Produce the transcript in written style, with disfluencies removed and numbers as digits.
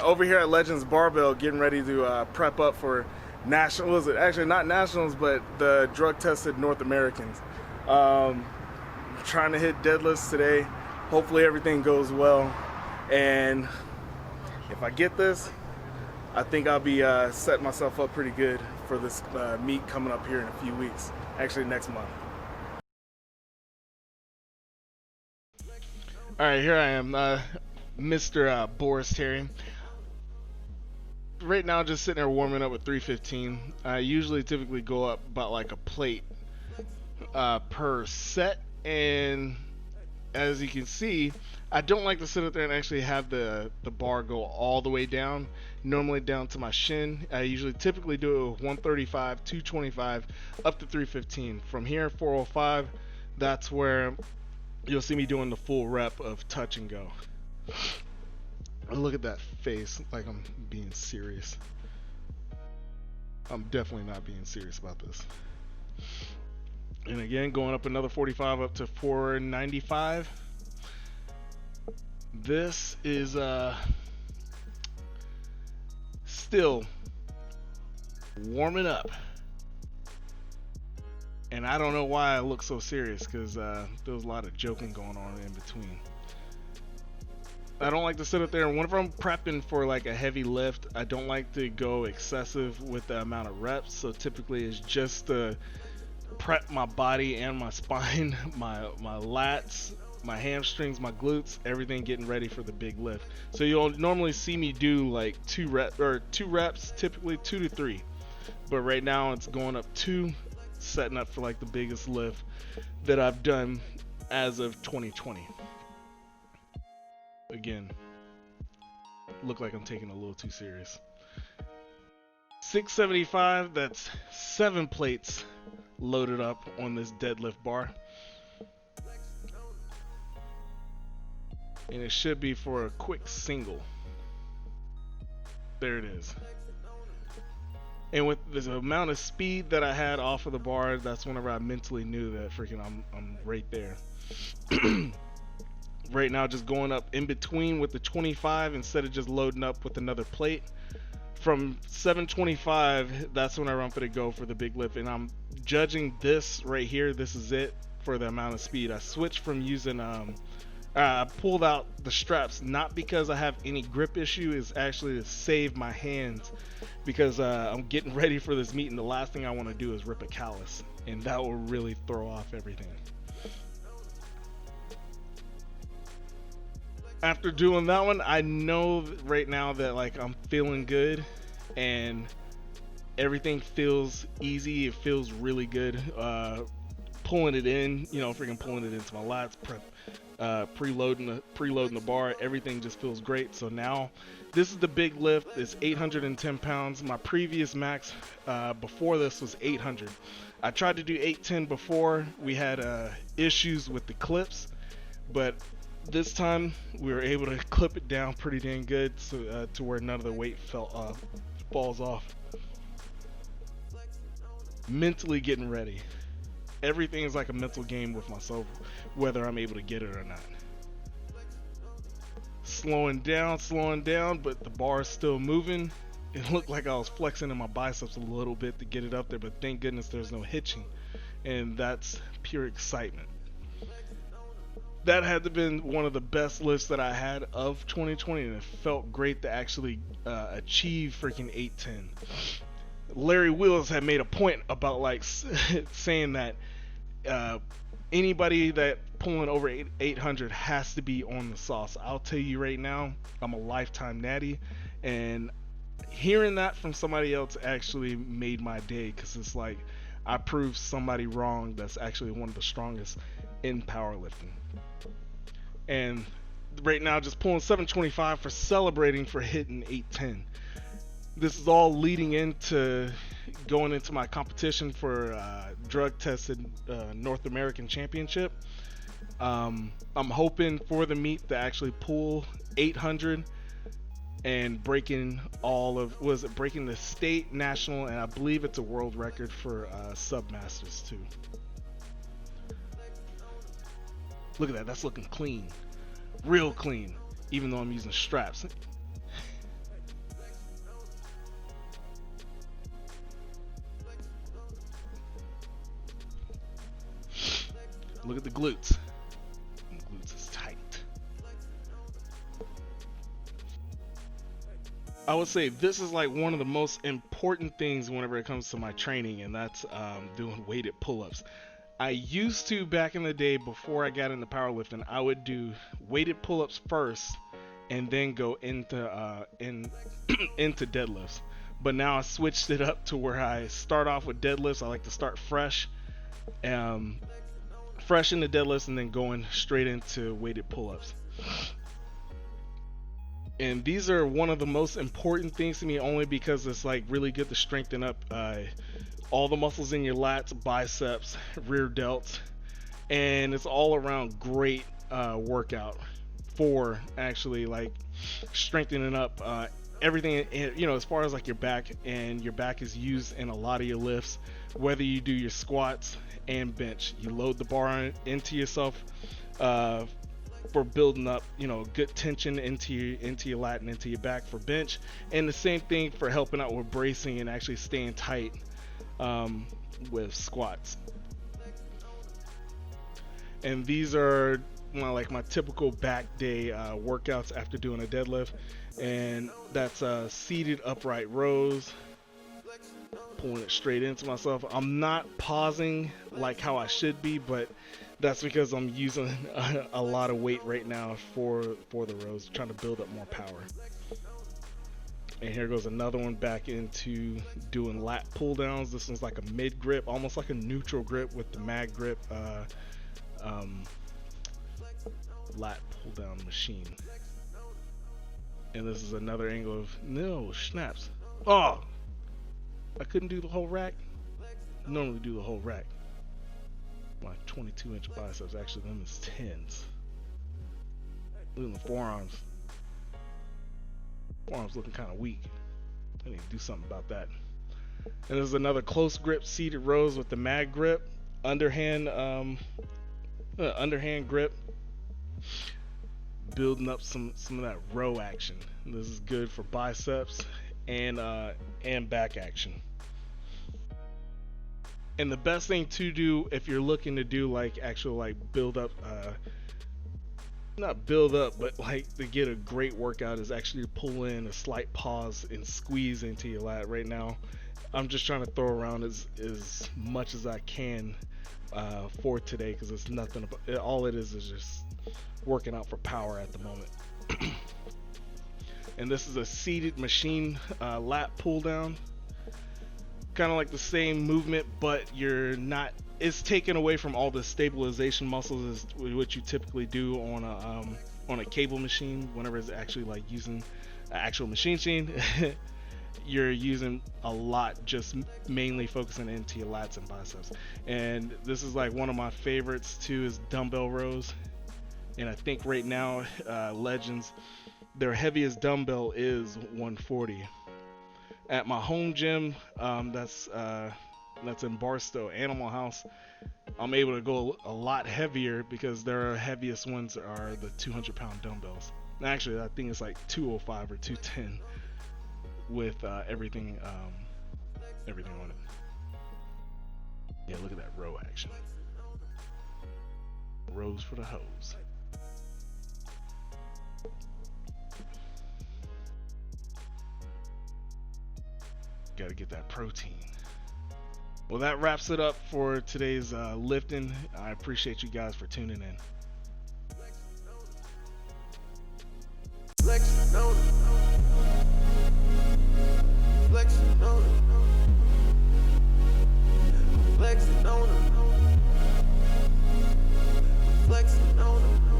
Over here at Legends Barbell, getting ready to prep up for national. Was it actually not nationals, but the drug-tested North Americans? Trying to hit deadlifts today. Hopefully everything goes well, and if I get this, I think I'll be setting myself up pretty good for this meet coming up here in a few weeks. Actually, next month. All right, here I am, Mr. Boris Terry. Right now, just sitting there warming up with 315. I usually typically go up about like a plate per set, and as you can see, I don't like to sit up there and actually have the bar go all the way down, normally down to my shin. I usually typically do it with 135, 225, up to 315. From here, 405, that's where you'll see me doing the full rep of touch and go. Look at that face, like I'm being serious. I'm definitely not being serious about this. And again, going up another 45 up to 495. This is still warming up. And I don't know why I look so serious, because there was a lot of joking going on in between. I don't like to sit up there, and whenever I'm prepping for like a heavy lift, I don't like to go excessive with the amount of reps. So typically it's just to prep my body and my spine, my lats, my hamstrings, my glutes, everything getting ready for the big lift. So you'll normally see me do like two reps, typically 2 to 3. But right now it's going up 2, setting up for like the biggest lift that I've done as of 2020. Again, look like I'm taking it a little too serious. 675, that's 7 plates loaded up on this deadlift bar. And it should be for a quick single. There it is. And with this amount of speed that I had off of the bar, that's whenever I mentally knew that freaking I'm right there. Right now, just going up in between with the 25 instead of just loading up with another plate. From 725, that's whenever I'm going to go for the big lift. And I'm judging this right here. This is it for the amount of speed. I switched from using, I pulled out the straps, not because I have any grip issue, it's actually to save my hands, because I'm getting ready for this meet, and the last thing I want to do is rip a callus, and that will really throw off everything. After doing that one, I know right now that like I'm feeling good and everything feels easy. It feels really good. Pulling it in, freaking pulling it into my lats, preloading the bar, everything just feels great. So now this is the big lift. It's 810 pounds. My previous max before this was 800. I tried to do 810 before. We had issues with the clips, but this time we were able to clip it down pretty dang good, so to where none of the weight falls off. Mentally getting ready. Everything is like a mental game with myself, whether I'm able to get it or not. Slowing down, but the bar is still moving. It looked like I was flexing in my biceps a little bit to get it up there, but thank goodness there's no hitching, and that's pure excitement. That had to have been one of the best lifts that I had of 2020, and it felt great to actually achieve freaking 810. Larry Wheels had made a point about like saying that anybody that pulling over 800 has to be on the sauce. I'll tell you right now, I'm a lifetime natty, and hearing that from somebody else actually made my day, because it's like I proved somebody wrong that's actually one of the strongest in powerlifting. And right now, just pulling 725 for celebrating for hitting 810. This is all leading into going into my competition for drug tested North American Championship. I'm hoping for the meet to actually pull 800 and breaking breaking the state, national, and I believe it's a world record for submasters too. Look at that, that's looking clean, real clean, even though I'm using straps. Look at the glutes. The glutes is tight. I would say this is like one of the most important things whenever it comes to my training, and that's doing weighted pull-ups. I used to, back in the day before I got into powerlifting, I would do weighted pull-ups first and then go into into deadlifts. But now I switched it up to where I start off with deadlifts. I like to start fresh into deadlifts and then going straight into weighted pull-ups. And these are one of the most important things to me, only because it's like really good to strengthen up all the muscles in your lats, biceps, rear delts, and it's all around great workout for actually like strengthening up everything, you know, as far as like your back. And your back is used in a lot of your lifts, whether you do your squats and bench. You load the bar into yourself for building up, you know, good tension into your lat and into your back for bench, and the same thing for helping out with bracing and actually staying tight with squats. And these are like my typical back day workouts after doing a deadlift, and that's seated upright rows, pulling it straight into myself. I'm not pausing like how I should be, but that's because I'm using a lot of weight right now for the rows, trying to build up more power. And here goes another one back into doing lat pull downs. This one's like a mid grip, almost like a neutral grip with the mag grip lat pull down machine. And this is another angle of no snaps. Oh, I couldn't do the whole rack. Normally do the whole rack. My 22-inch biceps, actually them is 10s. Look at the forearms. Forearms looking kind of weak. I need to do something about that. And there's another close grip seated rows with the mag grip, underhand grip, building up some of that row action. And this is good for biceps and back action. And the best thing to do if you're looking to do like actual like build up, not build up, but like to get a great workout, is actually to pull in a slight pause and squeeze into your lat. Right now I'm just trying to throw around as much as I can for today, because it's nothing about, all it is just working out for power at the moment. And this is a seated machine lat pull down. Kind of like the same movement, but you're not, it's taken away from all the stabilization muscles as what you typically do on a cable machine. Whenever it's actually like using an actual machine you're using a lot, just mainly focusing into your lats and biceps. And this is like one of my favorites too, is dumbbell rows. And I think right now Legends, their heaviest dumbbell is 140. At my home gym, that's in Barstow, Animal House, I'm able to go a lot heavier because their heaviest ones are the 200-pound dumbbells. And actually, I think it's like 205 or 210 with everything on it. Yeah, look at that row action. Rows for the hose. Got to get that protein. Well, that wraps it up for today's lifting. I appreciate you guys for tuning in. Flexing on it. Flexing on it. Flexing on it. Flexing on it.